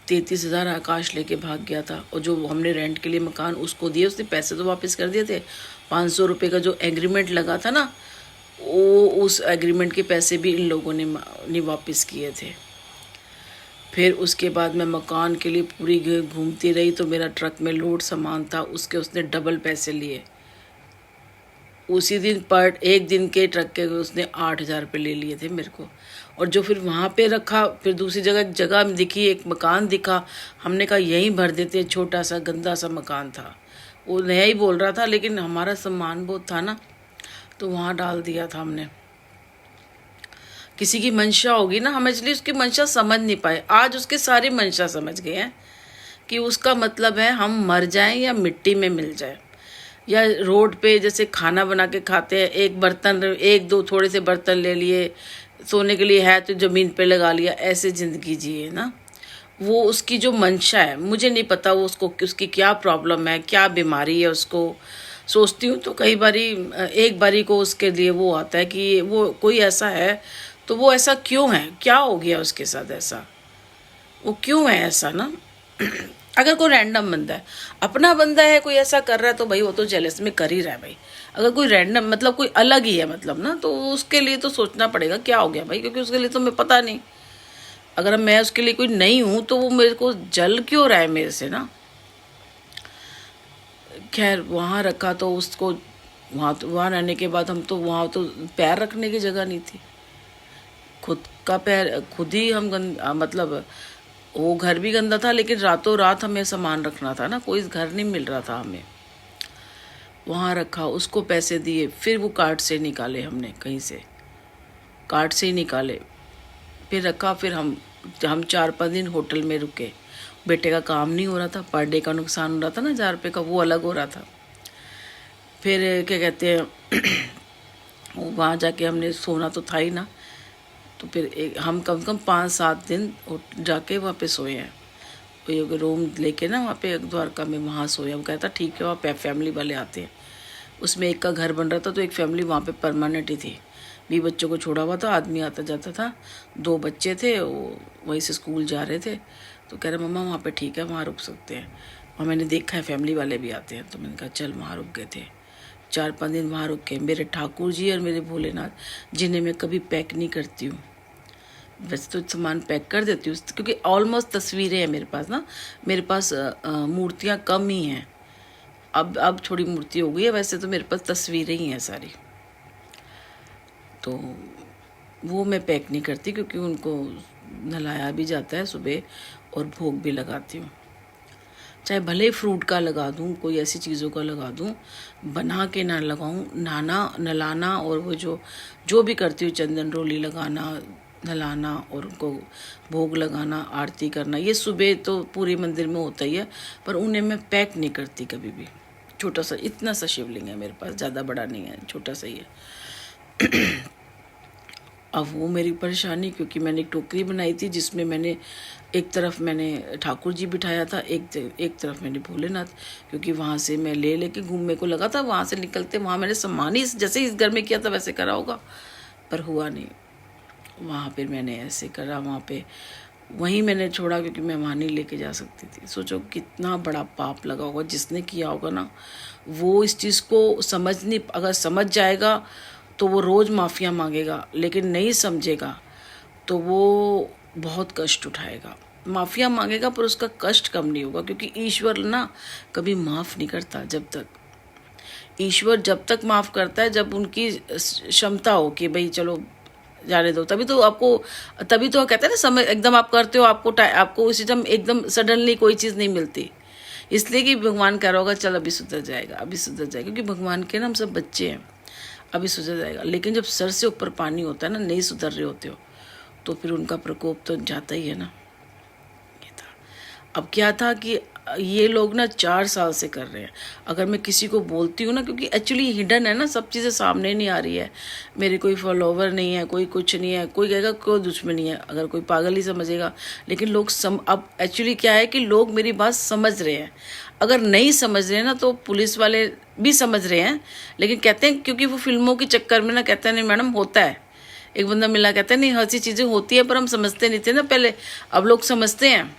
33,000 आकाश लेके भाग गया था, और जो हमने रेंट के लिए मकान उसको दिए, उसने पैसे तो वापस कर दिए थे। 500 रुपये का जो एग्रीमेंट लगा था ना, वो उस एग्रीमेंट के पैसे भी इन लोगों ने नहीं वापस किए थे। फिर उसके बाद मैं मकान के लिए पूरी घूमती रही, तो मेरा ट्रक में लोड सामान था, उसके उसने डबल पैसे लिए। उसी दिन पर एक दिन के ट्रक के उसने 8,000 रुपये ले लिए थे मेरे को। और जो फिर वहाँ पे रखा, फिर दूसरी जगह एक जगह दिखी, एक मकान दिखा, हमने कहा यहीं भर देते हैं। छोटा सा गंदा सा मकान था, वो नया ही बोल रहा था, लेकिन हमारा सामान बहुत था ना, तो वहाँ डाल दिया था हमने। किसी की मंशा होगी ना, हम इसलिए उसकी मंशा समझ नहीं पाए। आज उसके सारी मंशा समझ गए हैं कि उसका मतलब है हम मर जाएं या मिट्टी में मिल जाए, या रोड पे जैसे खाना बना के खाते हैं, एक बर्तन, एक दो थोड़े से बर्तन ले लिए, सोने के लिए है तो ज़मीन पे लगा लिया, ऐसे ज़िंदगी जिए ना। वो उसकी जो मंशा है, मुझे नहीं पता वो उसकी क्या प्रॉब्लम है, क्या बीमारी है उसको। सोचती हूँ तो कई बारी, एक बारी को उसके लिए वो आता है कि वो कोई ऐसा है, तो वो ऐसा क्यों है, क्या हो गया उसके साथ ऐसा, वो क्यों है ऐसा ना। अगर कोई रैंडम बंदा है, अपना बंदा है, कोई ऐसा कर रहा है, तो भाई वो तो जेलस में कर ही रहा है भाई। अगर कोई रैंडम मतलब कोई अलग ही है मतलब ना, तो उसके लिए तो सोचना पड़ेगा क्या हो गया भाई, क्योंकि उसके लिए तो मैं पता नहीं। अगर मैं उसके लिए कोई नहीं हूँ तो वो मेरे को जल क्यों रहा है मेरे से ना। खैर वहाँ रखा तो उसको, वहाँ रहने के बाद हम तो वहाँ तो पैर रखने की जगह नहीं थी। खुद का पैर खुद ही हम मतलब वो घर भी गंदा था, लेकिन रातों रात हमें सामान रखना था ना, कोई घर नहीं मिल रहा था हमें। वहाँ रखा, उसको पैसे दिए, फिर वो कार्ड से निकाले हमने, कहीं से कार्ड से ही निकाले, फिर रखा। फिर हम 4-5 दिन होटल में रुके। बेटे का काम नहीं हो रहा था, पर डे का नुकसान हो रहा था ना 1,000 रुपये का, वो अलग हो रहा था। फिर क्या कहते हैं वहाँ जाके हमने सोना तो था ही ना, तो फिर हम कम से कम 5-7 दिन जाके वहाँ पे सोए हैं। वो रूम लेके ना वहाँ पे द्वारका में, वहाँ सोया। वो कहता ठीक है, वहाँ फैमिली वाले आते हैं। उसमें एक का घर बन रहा था, तो एक फैमिली वहाँ पे परमानेंट ही थी। 20 बच्चों को छोड़ा हुआ था, आदमी आता जाता था। 2 बच्चे थे, वो वहीं से स्कूल जा रहे थे, तो कह रहे मम्मा वहाँ पे ठीक है, वहाँ रुक सकते हैं। और मैंने देखा है फैमिली वाले भी आते हैं, तो मैंने कहा चल वहाँ रुक गए थे। 4-5 दिन वहाँ रुक के मेरे ठाकुर जी और मेरे भोलेनाथ, जिन्हें मैं कभी पैक नहीं करती हूँ, वैसे तो सामान पैक कर देती हूँ, क्योंकि ऑलमोस्ट तस्वीरें हैं मेरे पास ना। मेरे पास मूर्तियाँ कम ही हैं, अब थोड़ी मूर्ति हो गई है, वैसे तो मेरे पास तस्वीरें ही हैं सारी। तो वो मैं पैक नहीं करती, क्योंकि उनको नहलाया भी जाता है सुबह, और भोग भी लगाती हूँ। चाहे भले ही फ्रूट का लगा दूँ, कोई ऐसी चीज़ों का लगा दूँ, बना के ना लगाऊँ, नहलाना और वो जो भी करती हूँ, चंदन रोली लगाना, नहलाना और उनको भोग लगाना, आरती करना, ये सुबह तो पूरे मंदिर में होता ही है, पर उन्हें मैं पैक नहीं करती कभी भी। छोटा सा, इतना सा शिवलिंग है मेरे पास, ज़्यादा बड़ा नहीं है, छोटा सा ही है। अब वो मेरी परेशानी, क्योंकि मैंने एक टोकरी बनाई थी, जिसमें मैंने एक तरफ मैंने ठाकुर जी बिठाया था, एक तरफ मैंने भोलेनाथ, क्योंकि वहाँ से मैं लेके घूमने को लगा था। वहाँ से निकलते वहाँ मैंने सामान ही जैसे इस घर में किया था वैसे करा होगा, पर हुआ नहीं। वहाँ पर मैंने ऐसे करा, वहाँ पे वहीं मैंने छोड़ा, क्योंकि मैं वहाँ नहीं लेके जा सकती थी। सोचो कितना बड़ा पाप लगा होगा जिसने किया होगा ना, वो इस चीज़ को अगर समझ जाएगा तो वो रोज़ माफ़िया मांगेगा, लेकिन नहीं समझेगा तो वो बहुत कष्ट उठाएगा। माफ़िया मांगेगा पर उसका कष्ट कम नहीं होगा, क्योंकि ईश्वर ना कभी माफ़ नहीं करता। ईश्वर जब तक माफ़ करता है जब उनकी क्षमता हो कि भाई चलो जाने दो, तभी तो कहते हैं ना, समय एकदम आप करते हो, आपको उसी टाइम एकदम सडनली कोई चीज़ नहीं मिलती, इसलिए कि भगवान कह रहा होगा चल अभी सुधर जाएगा, क्योंकि भगवान के ना हम सब बच्चे हैं, अभी सुधर जाएगा। लेकिन जब सर से ऊपर पानी होता है ना, नहीं सुधर रहे होते हो, तो फिर उनका प्रकोप तो जाता ही है ना। ये था। अब क्या था कि ये लोग ना 4 साल से कर रहे हैं। अगर मैं किसी को बोलती हूँ ना, क्योंकि एक्चुअली हिडन है ना, सब चीज़ें सामने नहीं आ रही है। मेरे कोई फॉलोवर नहीं है, कोई कुछ नहीं है, कोई कहेगा कोई दुश्मनी है, अगर कोई पागल ही समझेगा। लेकिन लोग अब एक्चुअली क्या है कि लोग मेरी बात समझ रहे हैं। अगर नहीं समझ रहे हैं ना, तो पुलिस वाले भी समझ रहे हैं, लेकिन कहते हैं, क्योंकि वो फिल्मों के चक्कर में ना कहते हैं नहीं मैडम होता है। एक बंदा मिला कहता है नहीं हर सी चीज़ें होती है, पर हम समझते नहीं थे ना पहले, अब लोग समझते हैं।